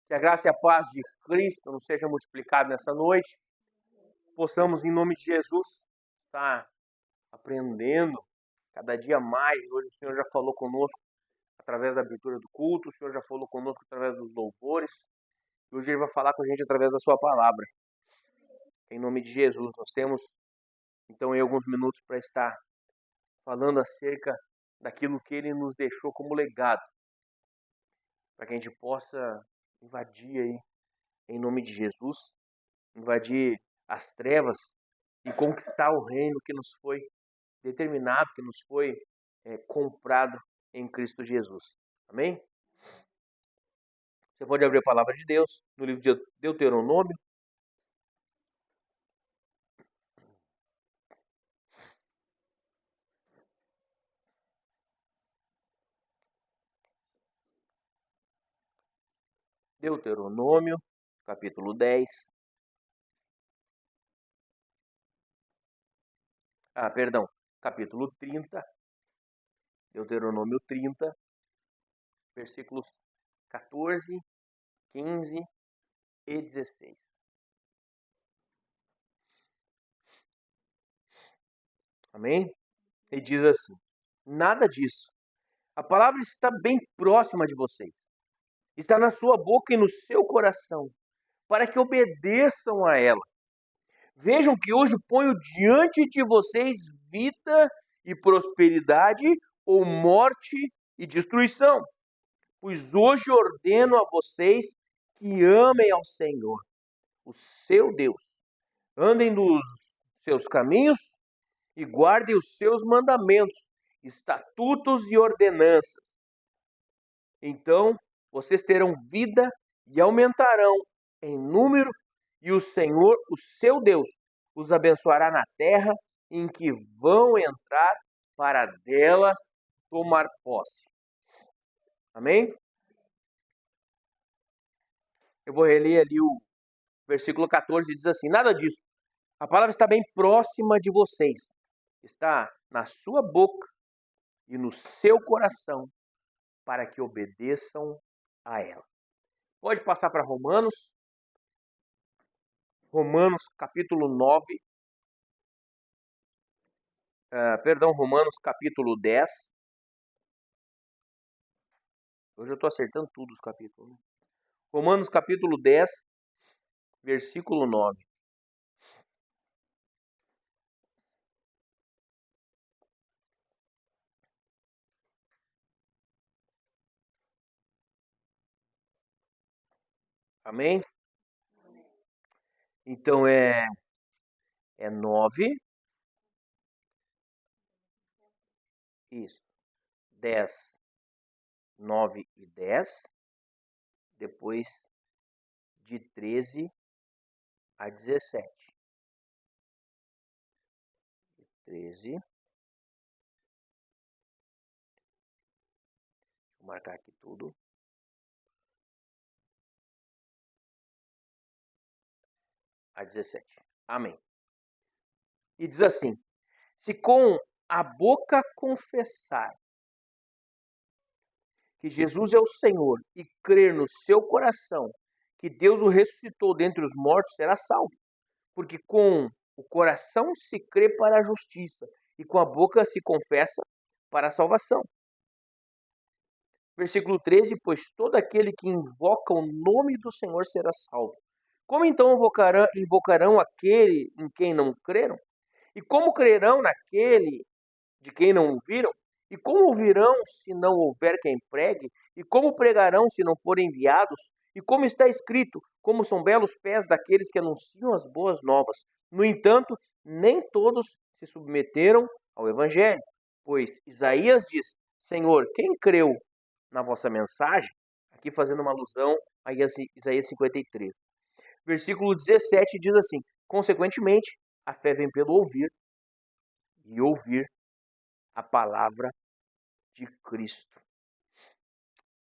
Que a graça e a paz de Cristo nos seja multiplicada nessa noite. Possamos, em nome de Jesus, estar aprendendo cada dia mais. Hoje o Senhor já falou conosco através da abertura do culto, o Senhor já falou conosco através dos louvores. E hoje Ele vai falar com a gente através da sua palavra. Em nome de Jesus, nós temos, então, aí alguns minutos para estar falando acerca daquilo que Ele nos deixou como legado, para que a gente possa invadir aí, em nome de Jesus, invadir as trevas e conquistar o reino que nos foi determinado, que nos foi comprado em Cristo Jesus. Amém? Você pode abrir a palavra de Deus no livro de Deuteronômio. Deuteronômio, capítulo 10. Perdão, capítulo 30. Deuteronômio 30, versículos 14, 15 e 16. Amém? E diz assim: nada disso. A palavra está bem próxima de vocês. Está na sua boca e no seu coração, para que obedeçam a ela. Vejam que hoje ponho diante de vocês vida e prosperidade, ou morte e destruição. Pois hoje ordeno a vocês que amem ao Senhor, o seu Deus. Andem nos seus caminhos e guardem os seus mandamentos, estatutos e ordenanças. Então vocês terão vida e aumentarão em número, e o Senhor, o seu Deus, os abençoará na terra em que vão entrar para dela tomar posse. Amém? Eu vou reler ali o versículo 14, diz assim: nada disso. A palavra está bem próxima de vocês. Está na sua boca e no seu coração, para que obedeçam a ela. Pode passar para Romanos. Romanos capítulo 9. Romanos capítulo 10. Hoje eu estou acertando tudo os capítulos, né? Romanos capítulo 10, versículo 9. Amém? Então é 9. Isso. 10, 9 e 10. Depois de 13 a 17. 13. Vou marcar aqui tudo. A 17. Amém. E diz assim: se com a boca confessar que Jesus é o Senhor e crer no seu coração que Deus o ressuscitou dentre os mortos, será salvo. Porque com o coração se crê para a justiça e com a boca se confessa para a salvação. Versículo 13: pois todo aquele que invoca o nome do Senhor será salvo. Como então invocarão aquele em quem não creram? E como crerão naquele de quem não ouviram? E como ouvirão se não houver quem pregue? E como pregarão se não forem enviados? E como está escrito, como são belos pés daqueles que anunciam as boas novas. No entanto, nem todos se submeteram ao Evangelho. Pois Isaías diz: Senhor, quem creu na vossa mensagem? Aqui fazendo uma alusão a Isaías 53. Versículo 17 diz assim: consequentemente, a fé vem pelo ouvir, e ouvir a palavra de Cristo.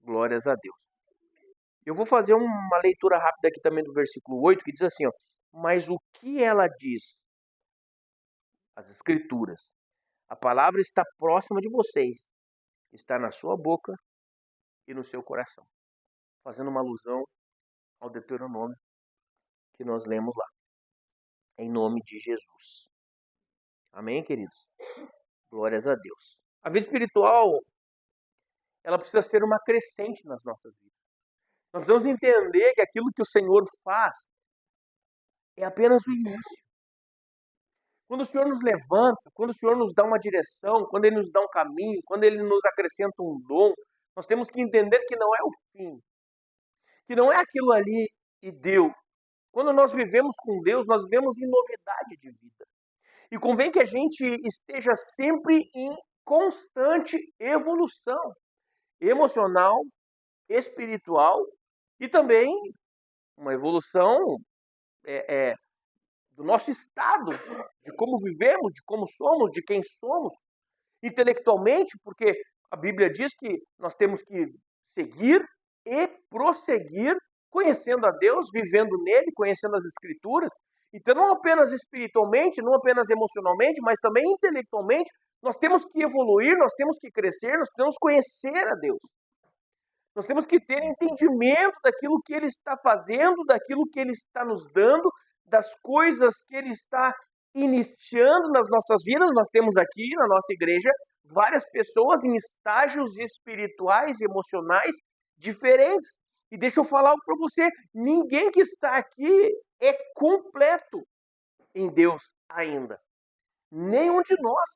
Glórias a Deus. Eu vou fazer uma leitura rápida aqui também do versículo 8, que diz assim, ó: mas o que ela diz? As Escrituras. A palavra está próxima de vocês, está na sua boca e no seu coração. Fazendo uma alusão ao Deuteronômio que nós lemos lá. Em nome de Jesus. Amém, queridos? Glórias a Deus. A vida espiritual, ela precisa ser uma crescente nas nossas vidas. Nós precisamos entender que aquilo que o Senhor faz é apenas o início. Quando o Senhor nos levanta, quando o Senhor nos dá uma direção, quando Ele nos dá um caminho, quando Ele nos acrescenta um dom, nós temos que entender que não é o fim, que não é aquilo ali e deu. Quando nós vivemos com Deus, nós vivemos em novidade de vida. E convém que a gente esteja sempre em constante evolução emocional, espiritual e também uma evolução do nosso estado, de como vivemos, de como somos, de quem somos, intelectualmente, porque a Bíblia diz que nós temos que seguir e prosseguir conhecendo a Deus, vivendo nele, conhecendo as Escrituras. Então, não apenas espiritualmente, não apenas emocionalmente, mas também intelectualmente, nós temos que evoluir, nós temos que crescer, nós temos que conhecer a Deus. Nós temos que ter entendimento daquilo que Ele está fazendo, daquilo que Ele está nos dando, das coisas que Ele está iniciando nas nossas vidas. Nós temos aqui na nossa igreja várias pessoas em estágios espirituais e emocionais diferentes. E deixa eu falar algo para você, ninguém que está aqui é completo em Deus ainda. Nenhum de nós.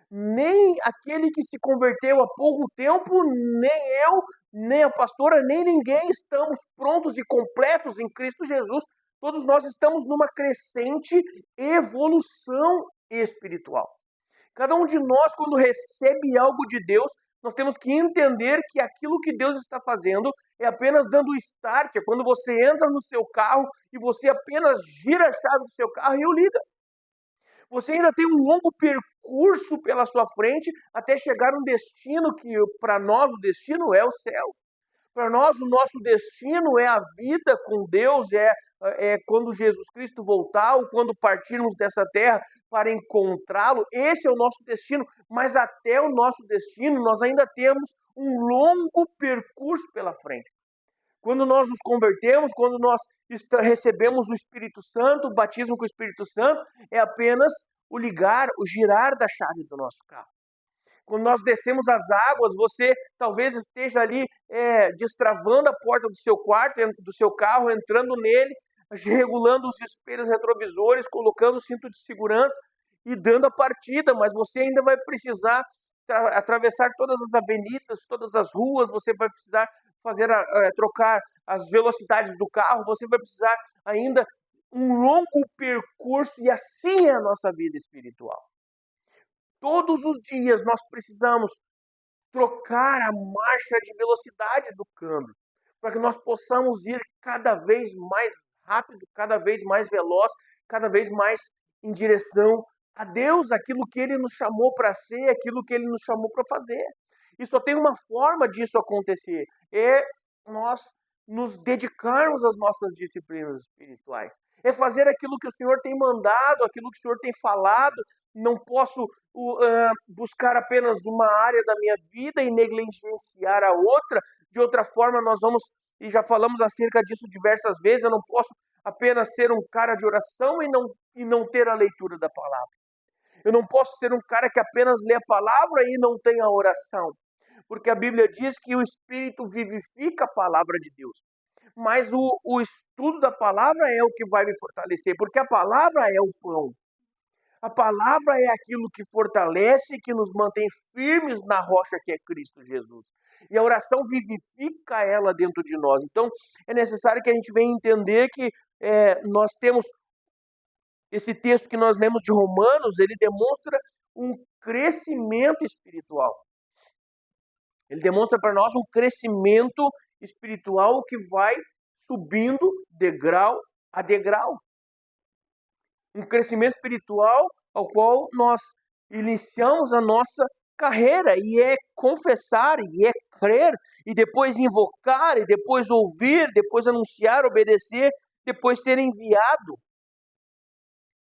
Nem aquele que se converteu há pouco tempo, nem eu, nem a pastora, nem ninguém estamos prontos e completos em Cristo Jesus. Todos nós estamos numa crescente evolução espiritual. Cada um de nós, quando recebe algo de Deus, nós temos que entender que aquilo que Deus está fazendo é apenas dando start. É quando você entra no seu carro e você apenas gira a chave do seu carro e o liga. Você ainda tem um longo percurso pela sua frente até chegar num destino que, para nós, o destino é o céu. Para nós, o nosso destino é a vida com Deus, é quando Jesus Cristo voltar ou quando partirmos dessa terra para encontrá-lo. Esse é o nosso destino, mas até o nosso destino nós ainda temos um longo percurso pela frente. Quando nós nos convertemos, quando nós recebemos o Espírito Santo, o batismo com o Espírito Santo, é apenas o ligar, o girar da chave do nosso carro. Quando nós descemos as águas, você talvez esteja ali destravando a porta do seu quarto, do seu carro, entrando nele, regulando os espelhos retrovisores, colocando o cinto de segurança e dando a partida, mas você ainda vai precisar atravessar todas as avenidas, todas as ruas, você vai precisar trocar as velocidades do carro, você vai precisar ainda um longo percurso, e assim é a nossa vida espiritual. Todos os dias nós precisamos trocar a marcha de velocidade do câmbio, para que nós possamos ir cada vez mais rápido, cada vez mais veloz, cada vez mais em direção a Deus, aquilo que Ele nos chamou para ser, aquilo que Ele nos chamou para fazer. E só tem uma forma disso acontecer, é nós nos dedicarmos às nossas disciplinas espirituais. É fazer aquilo que o Senhor tem mandado, aquilo que o Senhor tem falado. Não posso buscar apenas uma área da minha vida e negligenciar a outra. De outra forma, nós vamos, e já falamos acerca disso diversas vezes, eu não posso apenas ser um cara de oração e não ter a leitura da palavra. Eu não posso ser um cara que apenas lê a palavra e não tem a oração. Porque a Bíblia diz que o Espírito vivifica a palavra de Deus. Mas o estudo da palavra é o que vai me fortalecer, porque a palavra é o pão. A palavra é aquilo que fortalece, que nos mantém firmes na rocha que é Cristo Jesus. E a oração vivifica ela dentro de nós. Então, é necessário que a gente venha entender que nós temos esse texto que nós lemos de Romanos, ele demonstra um crescimento espiritual. Ele demonstra para nós um crescimento espiritual que vai subindo degrau a degrau. Um crescimento espiritual ao qual nós iniciamos a nossa carreira, e é confessar, e é crer, e depois invocar, e depois ouvir, depois anunciar, obedecer, depois ser enviado.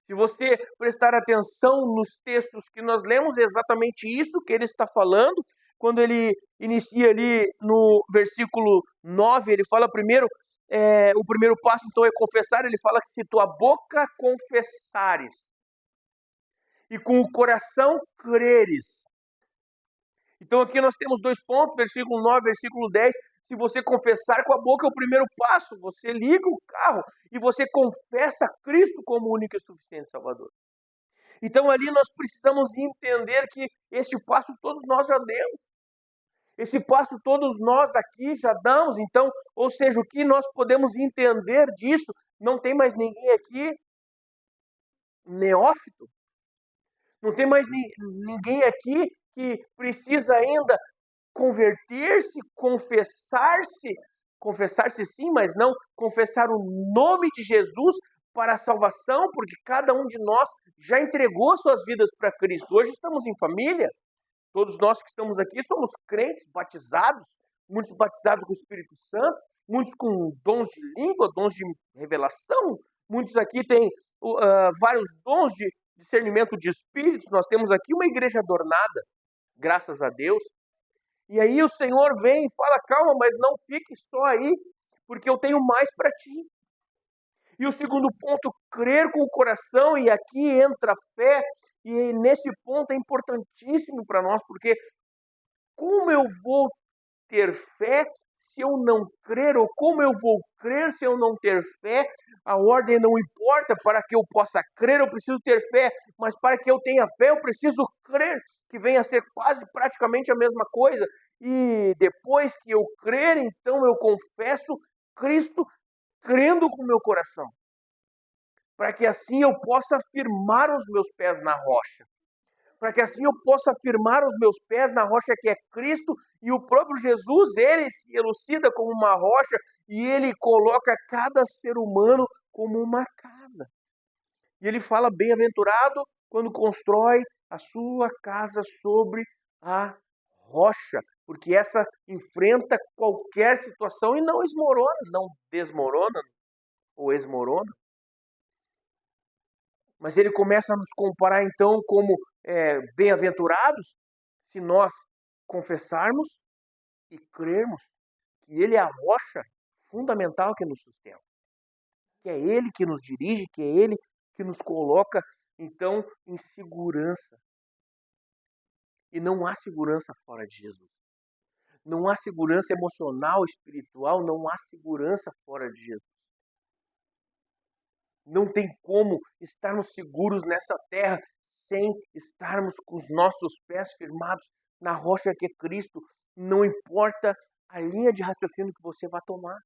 Se você prestar atenção nos textos que nós lemos, é exatamente isso que ele está falando. Quando ele inicia ali no versículo 9, ele fala primeiro o primeiro passo, então, é confessar. Ele fala que se tua boca confessares e com o coração creres. Então aqui nós temos 2 pontos, versículo 9, versículo 10. Se você confessar com a boca é o primeiro passo. Você liga o carro e você confessa Cristo como único e suficiente Salvador. Então ali nós precisamos entender que esse passo todos nós já demos. Esse passo todos nós aqui já damos. Então, ou seja, o que nós podemos entender disso, não tem mais ninguém aqui neófito. Não tem mais ninguém aqui que precisa ainda converter-se, confessar-se sim, mas não confessar o nome de Jesus para a salvação, porque cada um de nós já entregou suas vidas para Cristo. Hoje estamos em família, todos nós que estamos aqui somos crentes, batizados, muitos batizados com o Espírito Santo, muitos com dons de língua, dons de revelação, muitos aqui têm vários dons de discernimento de espíritos. Nós temos aqui uma igreja adornada, graças a Deus. E aí o Senhor vem e fala, calma, mas não fique só aí, porque eu tenho mais para ti. E o segundo ponto, crer com o coração, e aqui entra a fé, e nesse ponto é importantíssimo para nós, porque como eu vou ter fé se eu não crer, ou como eu vou crer se eu não ter fé? A ordem não importa. Para que eu possa crer, eu preciso ter fé, mas para que eu tenha fé, eu preciso crer, que vem a ser quase praticamente a mesma coisa. E depois que eu crer, então eu confesso Cristo crendo com o meu coração, para que assim eu possa firmar os meus pés na rocha. Para que assim eu possa firmar os meus pés na rocha que é Cristo, e o próprio Jesus, ele se elucida como uma rocha, e ele coloca cada ser humano como uma casa. E ele fala, bem-aventurado quando constrói a sua casa sobre a rocha, porque essa enfrenta qualquer situação e não esmorona, não desmorona ou esmorona. Mas ele começa a nos comparar então como bem-aventurados se nós confessarmos e crermos que ele é a rocha fundamental que nos sustenta, que é ele que nos dirige, que é ele que nos coloca então em segurança. E não há segurança fora de Jesus. Não há segurança emocional, espiritual, não há segurança fora de Jesus. Não tem como estarmos seguros nessa terra sem estarmos com os nossos pés firmados na rocha que é Cristo. Não importa a linha de raciocínio que você vai tomar.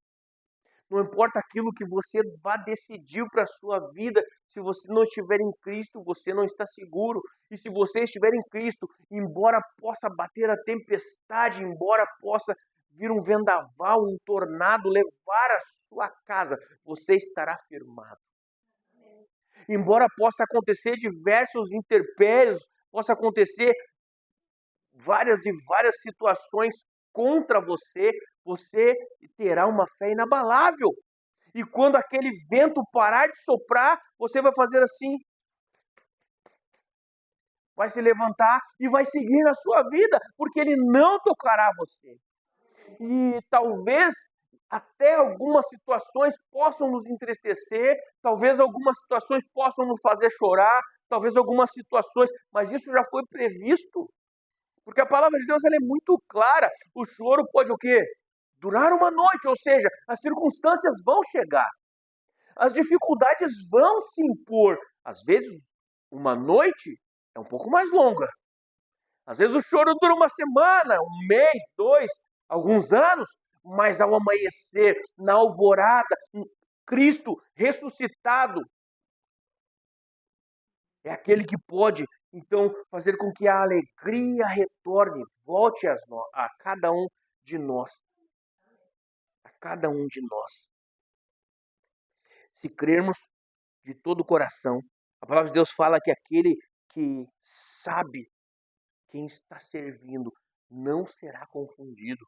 Não importa aquilo que você vai decidir para a sua vida. Se você não estiver em Cristo, você não está seguro. E se você estiver em Cristo, embora possa bater a tempestade, embora possa vir um vendaval, um tornado, levar a sua casa, você estará firmado. Embora possa acontecer diversos intempéries, possa acontecer várias e várias situações contra você, você terá uma fé inabalável. E quando aquele vento parar de soprar, você vai fazer assim, vai se levantar e vai seguir na sua vida, porque ele não tocará você. E talvez até algumas situações possam nos entristecer, talvez algumas situações possam nos fazer chorar, talvez algumas situações, mas isso já foi previsto. Porque a palavra de Deus ela é muito clara. O choro pode o quê? Durar uma noite, ou seja, as circunstâncias vão chegar. As dificuldades vão se impor. Às vezes, uma noite é um pouco mais longa. Às vezes o choro dura uma semana, um mês, 2, alguns anos, mas ao amanhecer, na alvorada, Cristo ressuscitado é aquele que pode, então, fazer com que a alegria retorne, volte a cada um de nós. A cada um de nós. Se crermos de todo o coração, a palavra de Deus fala que aquele que sabe quem está servindo não será confundido.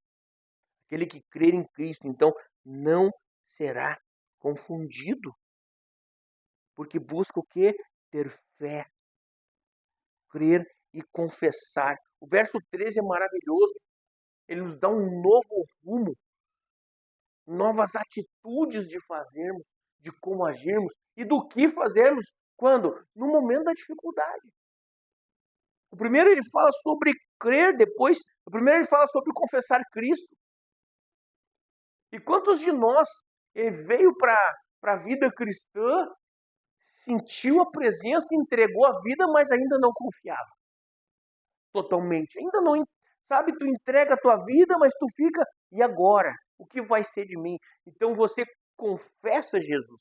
Aquele que crer em Cristo, então, não será confundido. Porque busca o quê? Ter fé, crer e confessar. O verso 13 é maravilhoso. Ele nos dá um novo rumo. novas atitudes de fazermos, de como agirmos e do que fazermos. Quando? No momento da dificuldade. O primeiro ele fala sobre crer, depois, o primeiro ele fala sobre confessar Cristo. E quantos de nós veio para a vida cristã, sentiu a presença, entregou a vida, mas ainda não confiava totalmente. Ainda não, sabe, tu entrega a tua vida, mas tu fica, e agora? O que vai ser de mim? Então você confessa Jesus.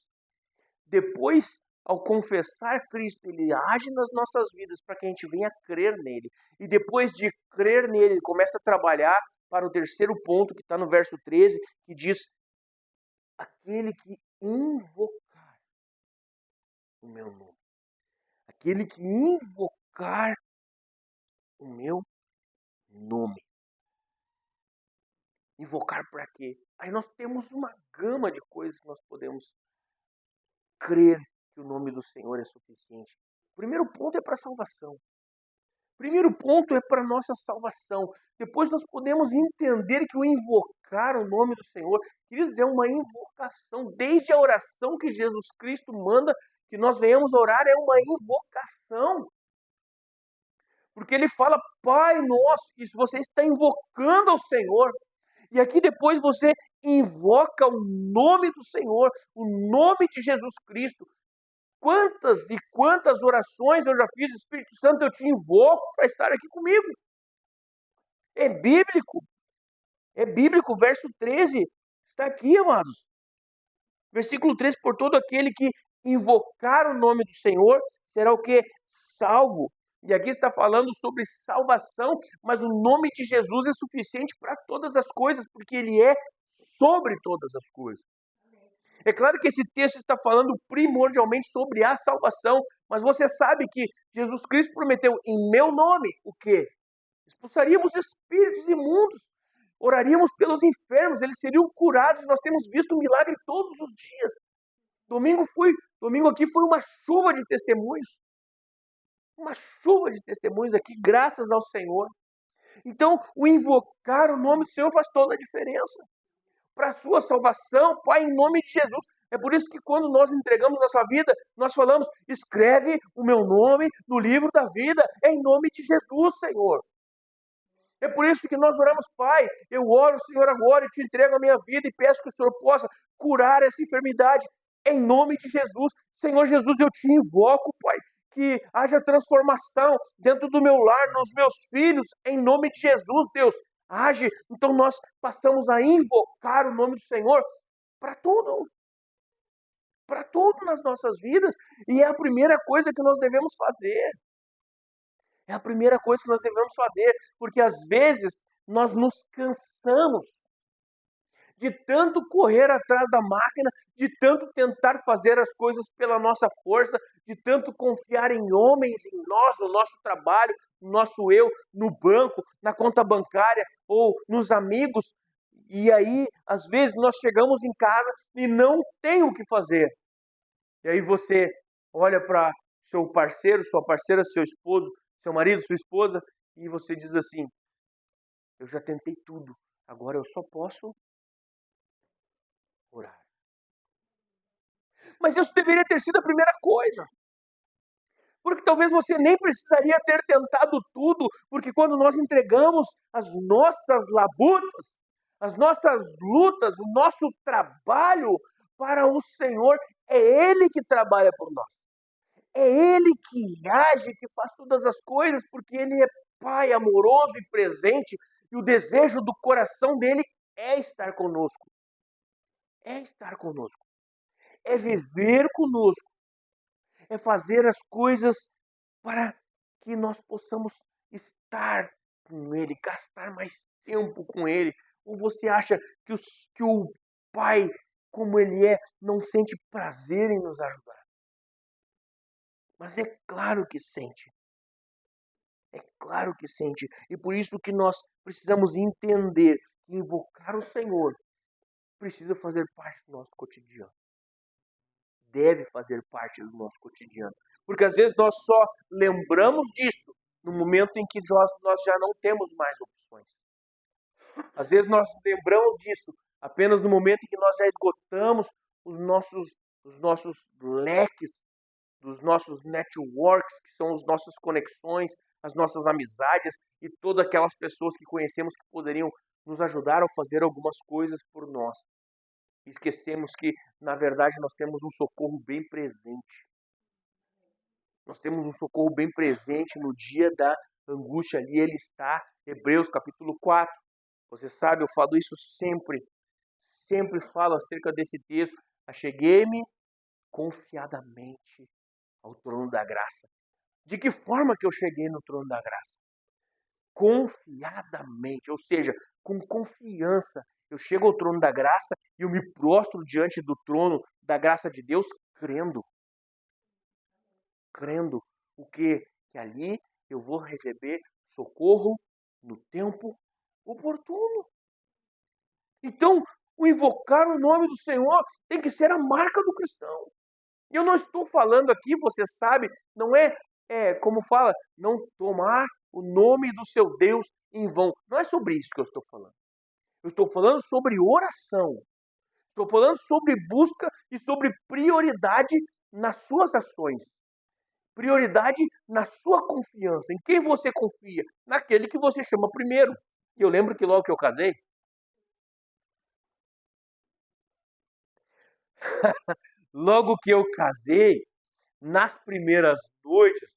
Depois, ao confessar Cristo, ele age nas nossas vidas para que a gente venha crer nele. E depois de crer nele, ele começa a trabalhar para o terceiro ponto, que está no verso 13, que diz: aquele que invocar o meu nome. Aquele que invocar o meu nome. Invocar para quê? Aí nós temos uma gama de coisas que nós podemos crer que o nome do Senhor é suficiente. O primeiro ponto é para a salvação. O primeiro ponto é para a nossa salvação. Depois nós podemos entender que o invocar o nome do Senhor, queridos, é uma invocação. Desde a oração que Jesus Cristo manda que nós venhamos orar, é uma invocação. Porque ele fala, Pai nosso, e você está invocando ao Senhor. E aqui depois você invoca o nome do Senhor, o nome de Jesus Cristo. Quantas e quantas orações eu já fiz, Espírito Santo, eu te invoco para estar aqui comigo. É bíblico, verso 13, está aqui, amados. Versículo 13, por todo aquele que invocar o nome do Senhor, será o que? Salvo. E aqui está falando sobre salvação, mas o nome de Jesus é suficiente para todas as coisas, porque ele é sobre todas as coisas. É claro que esse texto está falando primordialmente sobre a salvação, mas você sabe que Jesus Cristo prometeu em meu nome o quê? Expulsaríamos espíritos imundos, oraríamos pelos enfermos, eles seriam curados. Nós temos visto um milagre todos os dias. Domingo aqui foi uma chuva de testemunhos. Uma chuva de testemunhos aqui, graças ao Senhor. Então, o invocar o nome do Senhor faz toda a diferença. Para a sua salvação, Pai, em nome de Jesus. É por isso que quando nós entregamos nossa vida, nós falamos, escreve o meu nome no livro da vida, é em nome de Jesus, Senhor. É por isso que nós oramos, Pai, eu oro, Senhor, agora e te entrego a minha vida e peço que o Senhor possa curar essa enfermidade, em nome de Jesus. Senhor Jesus, eu te invoco, Pai, que haja transformação dentro do meu lar, nos meus filhos, em nome de Jesus, Deus. Age. Então nós passamos a invocar o nome do Senhor para tudo nas nossas vidas, e é a primeira coisa que nós devemos fazer. É a primeira coisa que nós devemos fazer, porque às vezes nós nos cansamos de tanto correr atrás da máquina, de tanto tentar fazer as coisas pela nossa força, de tanto confiar em homens, em nós, no nosso trabalho, no nosso eu, no banco, na conta bancária ou nos amigos. E aí, às vezes, nós chegamos em casa e não tem o que fazer. E aí você olha para seu parceiro, sua parceira, seu esposo, seu marido, sua esposa, e você diz assim, eu já tentei tudo, agora eu só posso orar. Mas isso deveria ter sido a primeira coisa. Porque talvez você nem precisaria ter tentado tudo, porque quando nós entregamos as nossas labutas, as nossas lutas, o nosso trabalho para o Senhor, é Ele que trabalha por nós. É Ele que age, que faz todas as coisas, porque Ele é Pai amoroso e presente, e o desejo do coração dEle é estar conosco. É estar conosco. É viver conosco. É fazer as coisas para que nós possamos estar com Ele, gastar mais tempo com Ele. Ou você acha que o Pai, como Ele é, não sente prazer em nos ajudar? Mas é claro que sente. É claro que sente. E por isso que nós precisamos entender que invocar o Senhor precisa fazer parte do nosso cotidiano. Deve fazer parte do nosso cotidiano. Porque às vezes nós só lembramos disso no momento em que nós já não temos mais opções. Às vezes nós lembramos disso Apenas no momento em que nós já esgotamos os nossos leques, dos nossos networks, que são as nossas conexões, as nossas amizades e todas aquelas pessoas que conhecemos que poderiam nos ajudar a fazer algumas coisas por nós. Esquecemos que, na verdade, nós temos um socorro bem presente. Nós temos um socorro bem presente no dia da angústia ali, ele está, Hebreus capítulo 4. Você sabe, eu falo isso sempre falo acerca desse texto. Acheguei-me confiadamente ao trono da graça. De que forma que eu cheguei no trono da graça? Confiadamente, ou seja, com confiança. Eu chego ao trono da graça e eu me prostro diante do trono da graça de Deus, crendo. Crendo o quê? Que ali eu vou receber socorro no tempo oportuno. Então, o invocar o nome do Senhor tem que ser a marca do cristão. E eu não estou falando aqui, você sabe, não é como fala, não tomar o nome do seu Deus em vão. Não é sobre isso que eu estou falando. Eu estou falando sobre oração. Estou falando sobre busca e sobre prioridade nas suas ações. Prioridade na sua confiança. Em quem você confia? Naquele que você chama primeiro. E eu lembro que logo que eu casei, logo que eu casei, nas primeiras noites,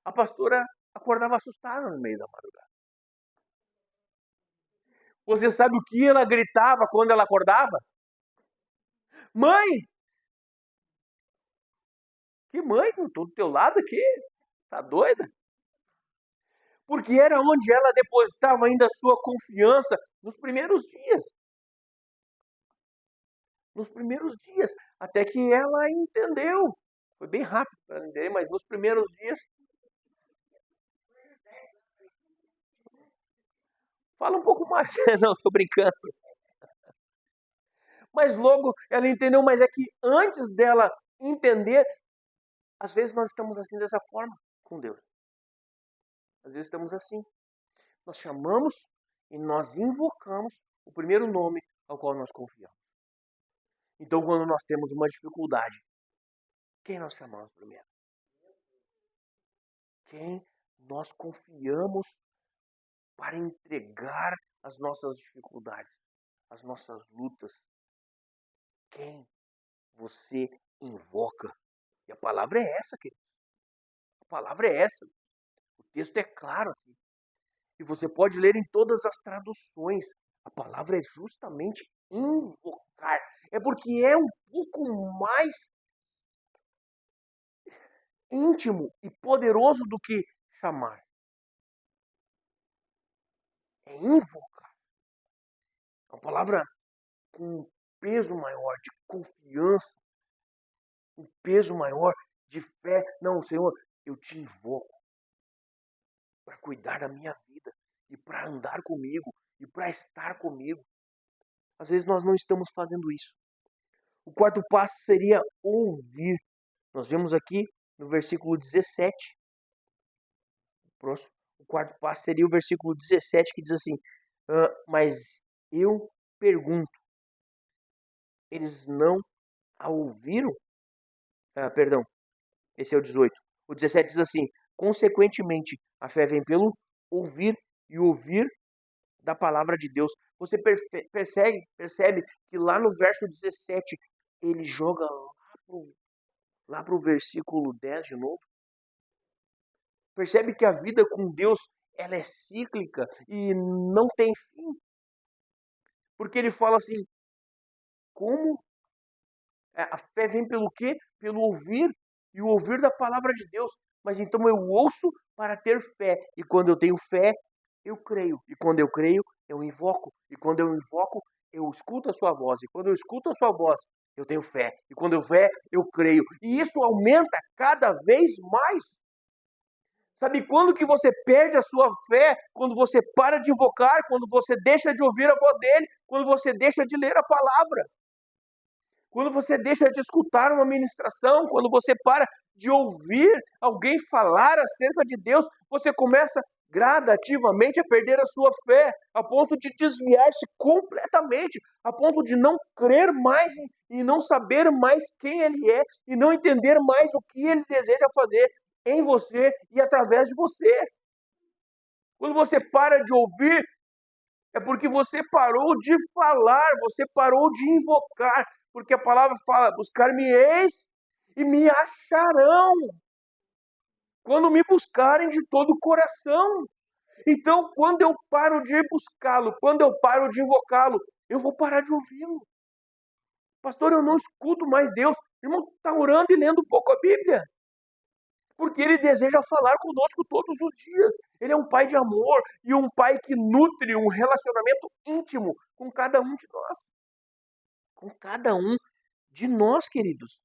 a pastora acordava assustada no meio da madrugada. Você sabe o que ela gritava quando ela acordava? Mãe! Que mãe? Não estou do teu lado aqui. Tá doida? Porque era onde ela depositava ainda a sua confiança nos primeiros dias. Nos primeiros dias. Até que ela entendeu. Foi bem rápido para ela entender, mas nos primeiros dias. Fala um pouco mais. Não, estou brincando. Mas logo ela entendeu, mas é que antes dela entender, às vezes nós estamos assim dessa forma com Deus. Às vezes estamos assim. Nós chamamos e nós invocamos o primeiro nome ao qual nós confiamos. Então, quando nós temos uma dificuldade, quem nós chamamos primeiro? Quem nós confiamos para entregar as nossas dificuldades, as nossas lutas? Quem você invoca? E a palavra é essa, querido. A palavra é essa. O texto é claro aqui. E você pode ler em todas as traduções. A palavra é justamente invocar. É porque é um pouco mais íntimo e poderoso do que chamar. É invocar. É uma palavra com um peso maior de confiança, um peso maior de fé. Não, Senhor, eu te invoco para cuidar da minha vida e para andar comigo e para estar comigo. Às vezes nós não estamos fazendo isso. O quarto passo seria ouvir. Nós vemos aqui no versículo 17. O quarto passo seria o versículo 17, que diz assim: mas eu pergunto, eles não a ouviram? Perdão, esse é o 18. O 17 diz assim: consequentemente, a fé vem pelo ouvir e ouvir da palavra de Deus. Você percebe que lá no verso 17, ele joga lá para o versículo 10 de novo? Percebe que a vida com Deus, ela é cíclica e não tem fim. Porque ele fala assim, como a fé vem pelo quê? Pelo ouvir e o ouvir da palavra de Deus. Mas então eu ouço para ter fé. E quando eu tenho fé, eu creio. E quando eu creio, eu invoco. E quando eu invoco, eu escuto a sua voz. E quando eu escuto a sua voz, eu tenho fé. E quando eu fé, eu creio. E isso aumenta cada vez mais. Sabe quando que você perde a sua fé? Quando você para de invocar, quando você deixa de ouvir a voz dele, quando você deixa de ler a palavra. Quando você deixa de escutar uma ministração, quando você para de ouvir alguém falar acerca de Deus, você começa gradativamente a perder a sua fé, a ponto de desviar-se completamente, a ponto de não crer mais e não saber mais quem Ele é e não entender mais o que Ele deseja fazer em você e através de você. Quando você para de ouvir, é porque você parou de falar, você parou de invocar, porque a palavra fala: buscar-me-eis e me acharão, quando me buscarem de todo o coração. Então, quando eu paro de buscá-lo, quando eu paro de invocá-lo, eu vou parar de ouvi-lo. Pastor, eu não escuto mais Deus. Irmão, está orando e lendo um pouco a Bíblia. Porque Ele deseja falar conosco todos os dias. Ele é um pai de amor e um pai que nutre um relacionamento íntimo com cada um de nós. Com cada um de nós, queridos.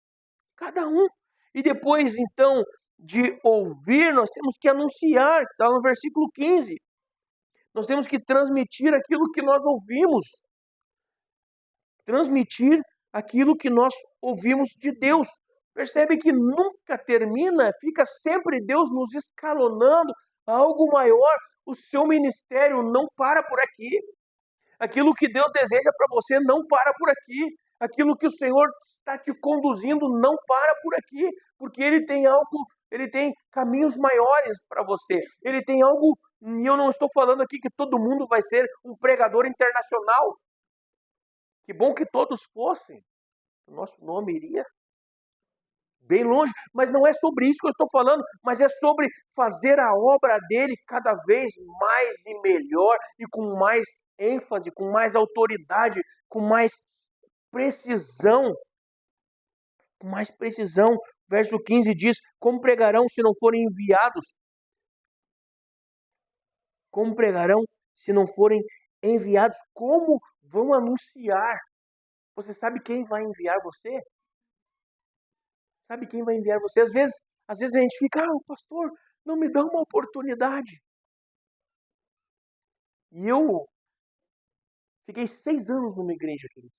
Cada um. E depois, então, de ouvir, nós temos que anunciar, que está no versículo 15. Nós temos que transmitir aquilo que nós ouvimos. Transmitir aquilo que nós ouvimos de Deus. Percebe que nunca termina, fica sempre Deus nos escalonando a algo maior. O seu ministério não para por aqui. Aquilo que Deus deseja para você não para por aqui. Aquilo que o Senhor está te conduzindo não para por aqui, porque Ele tem algo, Ele tem caminhos maiores para você. Ele tem algo, e eu não estou falando aqui que todo mundo vai ser um pregador internacional. Que bom que todos fossem. O nosso nome iria bem longe, mas não é sobre isso que eu estou falando, mas é sobre fazer a obra dele cada vez mais e melhor e com mais ênfase, com mais autoridade, com mais precisão. Com mais precisão. Verso 15 diz: como pregarão se não forem enviados? Como pregarão se não forem enviados? Como vão anunciar? Você sabe quem vai enviar você? Sabe quem vai enviar você? Às vezes a gente fica: pastor, não me dá uma oportunidade. E eu fiquei 6 anos numa igreja, querido.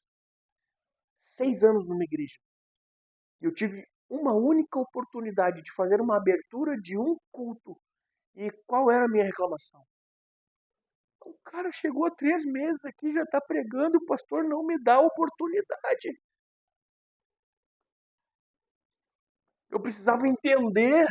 6 anos numa igreja. E eu tive uma única oportunidade de fazer uma abertura de um culto. E qual era a minha reclamação? O cara chegou há 3 meses aqui, já está pregando, o pastor não me dá oportunidade. Eu precisava entender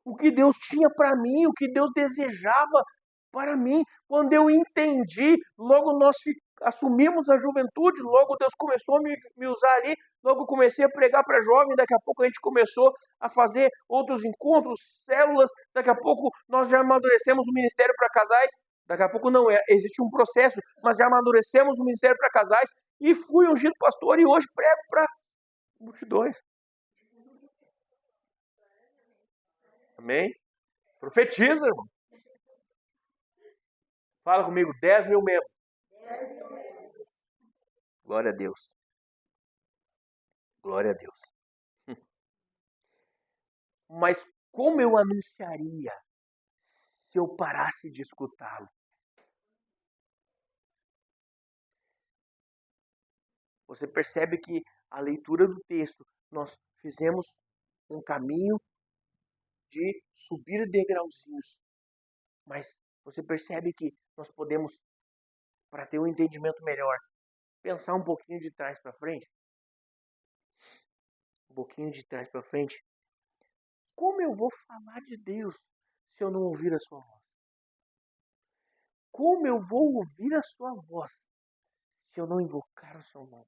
o que Deus tinha para mim, o que Deus desejava para mim. Quando eu entendi, logo nós assumimos a juventude, logo Deus começou a me usar ali, logo comecei a pregar para jovens, daqui a pouco a gente começou a fazer outros encontros, células, daqui a pouco nós já amadurecemos o ministério para casais, daqui a pouco não, existe um processo, mas já amadurecemos o ministério para casais e fui ungido pastor e hoje prego para multidões. Amém? Profetiza, irmão. Fala comigo, 10 mil membros. Glória a Deus. Glória a Deus. Mas como eu anunciaria se eu parasse de escutá-lo? Você percebe que a leitura do texto, nós fizemos um caminho de subir degrauzinhos. Mas você percebe que nós podemos, para ter um entendimento melhor, pensar um pouquinho de trás para frente? Um pouquinho de trás para frente. Como eu vou falar de Deus se eu não ouvir a sua voz? Como eu vou ouvir a sua voz se eu não invocar o seu nome?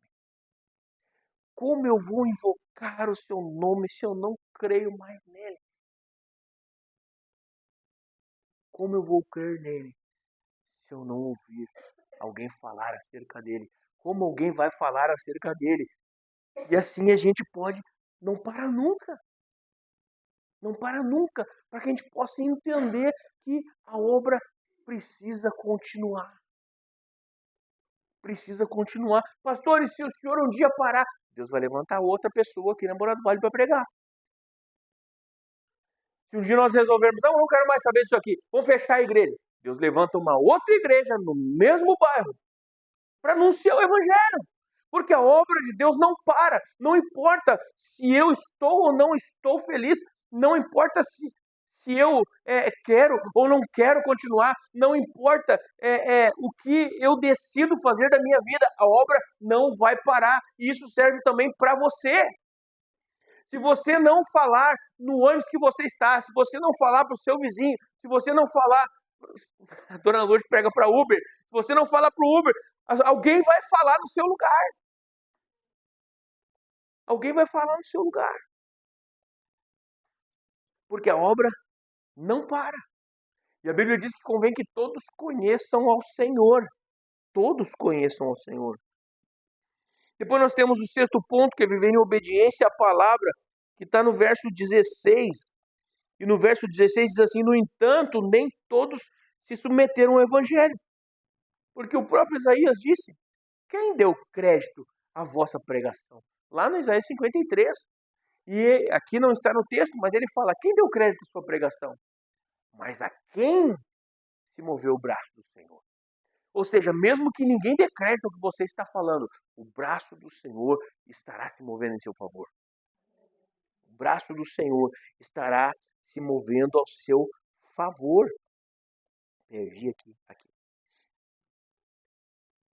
Como eu vou invocar o seu nome se eu não creio mais nele? Como eu vou crer nele se eu não ouvir alguém falar acerca dele? Como alguém vai falar acerca dele? E assim a gente pode não parar nunca. Não para nunca, para que a gente possa entender que a obra precisa continuar. Precisa continuar. Pastor, e se o senhor um dia parar, Deus vai levantar outra pessoa aqui na Morada do Vale para pregar. Se um dia nós resolvermos, não, eu não quero mais saber disso aqui, vamos fechar a igreja. Deus levanta uma outra igreja no mesmo bairro para anunciar o evangelho. Porque a obra de Deus não para. Não importa se eu estou ou não estou feliz. Não importa se eu quero ou não quero continuar, não importa o que eu decido fazer da minha vida, a obra não vai parar. E isso serve também para você. Se você não falar no ônibus que você está, se você não falar para o seu vizinho, se você não falar, a dona Lourdes pega para Uber, se você não falar para o Uber, alguém vai falar no seu lugar. Alguém vai falar no seu lugar. Porque a obra não para. E a Bíblia diz que convém que todos conheçam ao Senhor. Todos conheçam ao Senhor. Depois nós temos o sexto ponto, que é viver em obediência à palavra, que está no verso 16. E no verso 16 diz assim: no entanto, nem todos se submeteram ao Evangelho. Porque o próprio Isaías disse: quem deu crédito à vossa pregação? Lá no Isaías 53. E aqui não está no texto, mas ele fala: quem deu crédito à sua pregação? Mas a quem se moveu o braço do Senhor? Ou seja, mesmo que ninguém dê crédito ao que você está falando, o braço do Senhor estará se movendo em seu favor. O braço do Senhor estará se movendo ao seu favor. Perdi aqui.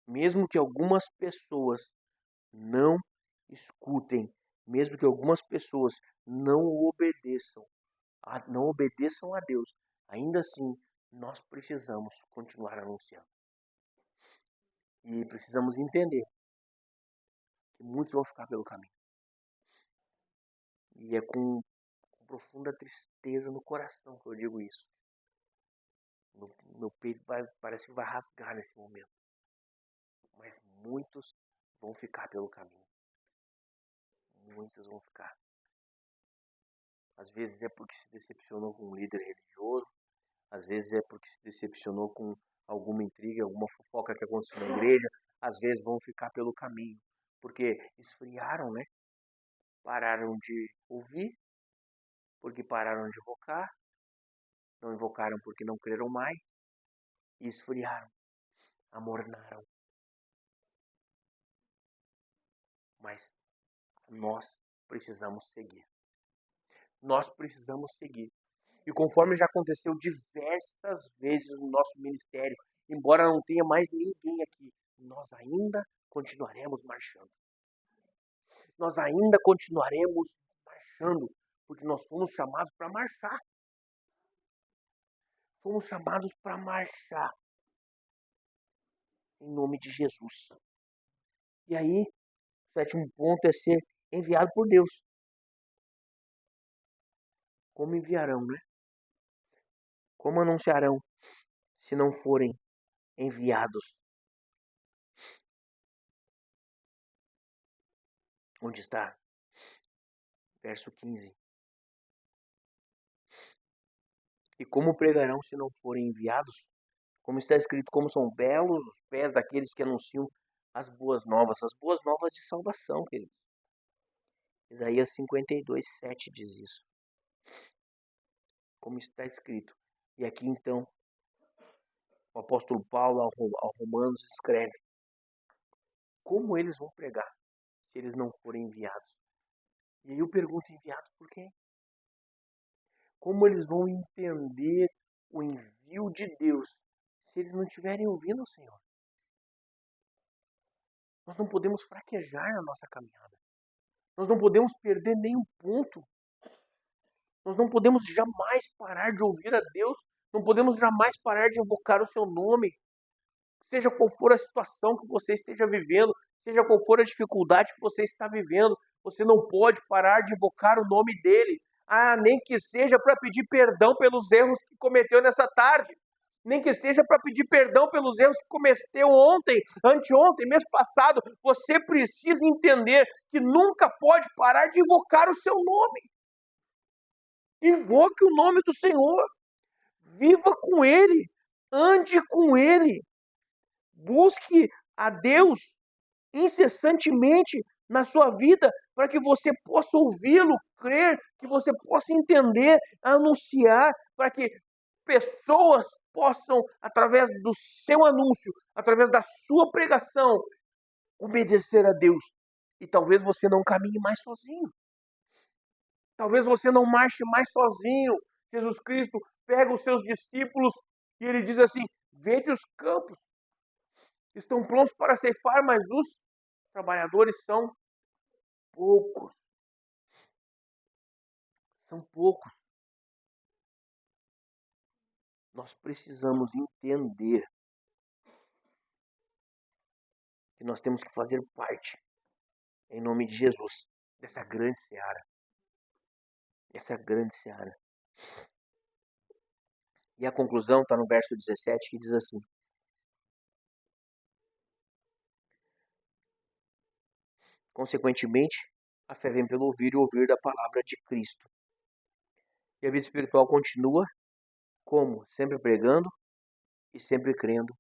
Mesmo que algumas pessoas não escutem, mesmo que algumas pessoas não obedeçam a Deus, ainda assim nós precisamos continuar anunciando. E precisamos entender que muitos vão ficar pelo caminho. E é com profunda tristeza no coração que eu digo isso. Meu peito parece que vai rasgar nesse momento. Mas muitos vão ficar pelo caminho. Muitos vão ficar. Às vezes é porque se decepcionou com um líder religioso. Às vezes é porque se decepcionou com alguma intriga, alguma fofoca que aconteceu na igreja. Às vezes vão ficar pelo caminho. Porque esfriaram, né? Pararam de ouvir. Porque pararam de invocar. Não invocaram porque não creram mais. E esfriaram. Amornaram. Mas nós precisamos seguir. Nós precisamos seguir. E conforme já aconteceu diversas vezes no nosso ministério, embora não tenha mais ninguém aqui, nós ainda continuaremos marchando. Nós ainda continuaremos marchando, porque nós fomos chamados para marchar. Fomos chamados para marchar. Em nome de Jesus. E aí, o sétimo ponto é ser enviado por Deus. Como enviarão, né? Como anunciarão se não forem enviados? Onde está? Verso 15. E como pregarão se não forem enviados? Como está escrito, como são belos os pés daqueles que anunciam as boas novas de salvação, queridos. Isaías 52:7 diz isso. Como está escrito. E aqui então, o apóstolo Paulo ao Romanos escreve: como eles vão pregar se eles não forem enviados? E aí eu pergunto: enviados por quem? Como eles vão entender o envio de Deus se eles não estiverem ouvindo o Senhor? Nós não podemos fraquejar na nossa caminhada. Nós não podemos perder nenhum ponto. Nós não podemos jamais parar de ouvir a Deus. Não podemos jamais parar de invocar o seu nome. Seja qual for a situação que você esteja vivendo, seja qual for a dificuldade que você está vivendo, você não pode parar de invocar o nome dele. Nem que seja para pedir perdão pelos erros que cometeu nessa tarde. Nem que seja para pedir perdão pelos erros que cometeu ontem, anteontem, mês passado. Você precisa entender que nunca pode parar de invocar o seu nome. Invoque o nome do Senhor. Viva com Ele. Ande com Ele. Busque a Deus incessantemente na sua vida para que você possa ouvi-lo, crer, que você possa entender, anunciar, para que pessoas possam, através do seu anúncio, através da sua pregação, obedecer a Deus. E talvez você não caminhe mais sozinho. Talvez você não marche mais sozinho. Jesus Cristo pega os seus discípulos e ele diz assim: vede os campos, estão prontos para ceifar, mas os trabalhadores são poucos. São poucos. Nós precisamos entender que nós temos que fazer parte, em nome de Jesus, dessa grande seara. Essa grande seara. E a conclusão está no verso 17, que diz assim: consequentemente, a fé vem pelo ouvir e ouvir da palavra de Cristo. E a vida espiritual continua como? Sempre pregando e sempre crendo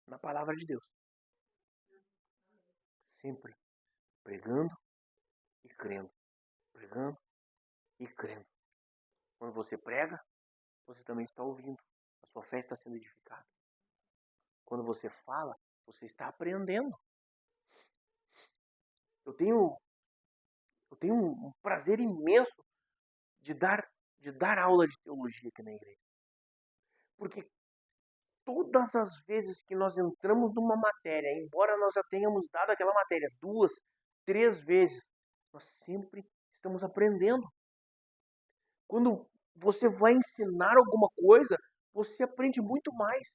na palavra de Deus. Sempre pregando e crendo. Pregando e crendo. Quando você prega, você também está ouvindo. A sua fé está sendo edificada. Quando você fala, você está aprendendo. Eu tenho um prazer imenso de dar aula de teologia aqui na igreja. Porque todas as vezes que nós entramos numa matéria, embora nós já tenhamos dado aquela matéria 2, 3 vezes, nós sempre estamos aprendendo. Quando você vai ensinar alguma coisa, você aprende muito mais.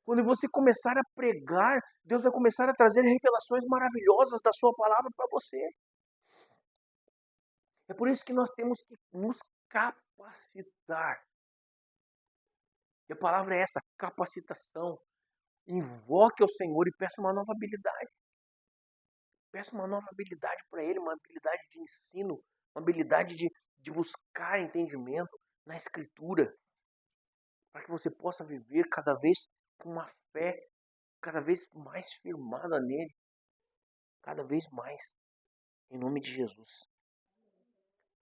Quando você começar a pregar, Deus vai começar a trazer revelações maravilhosas da sua palavra para você. É por isso que nós temos que nos capacitar. E a palavra é essa, capacitação. Invoque ao Senhor e peça uma nova habilidade. Peça uma nova habilidade para Ele, uma habilidade de ensino, uma habilidade de buscar entendimento na Escritura. Para que você possa viver cada vez com uma fé cada vez mais firmada nele. Cada vez mais. Em nome de Jesus.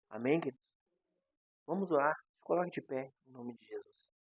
Amém, queridos? Vamos orar. Se coloque de pé em nome de Jesus.